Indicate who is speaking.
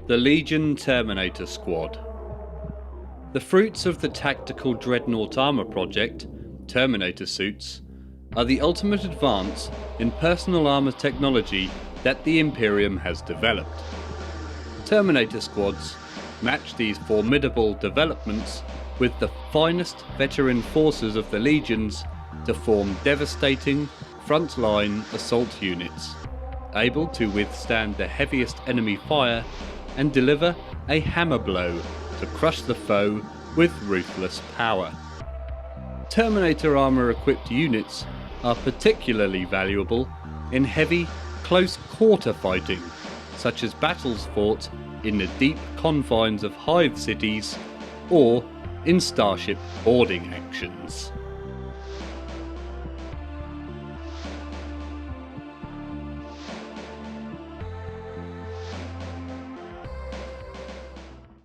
Speaker 1: The Legion Terminator Squad. The fruits of the tactical dreadnought armour project, Terminator suits, are the ultimate advance in personal armour technology that the Imperium has developed. Terminator squads match these formidable developments with the finest veteran forces of the legions to form devastating frontline assault units, able to withstand the heaviest enemy fire and deliver a hammer blow to crush the foe with ruthless power. Terminator armour-equipped units are particularly valuable in heavy, close quarter fighting, such as battles fought in the deep confines of hive cities or in starship boarding actions.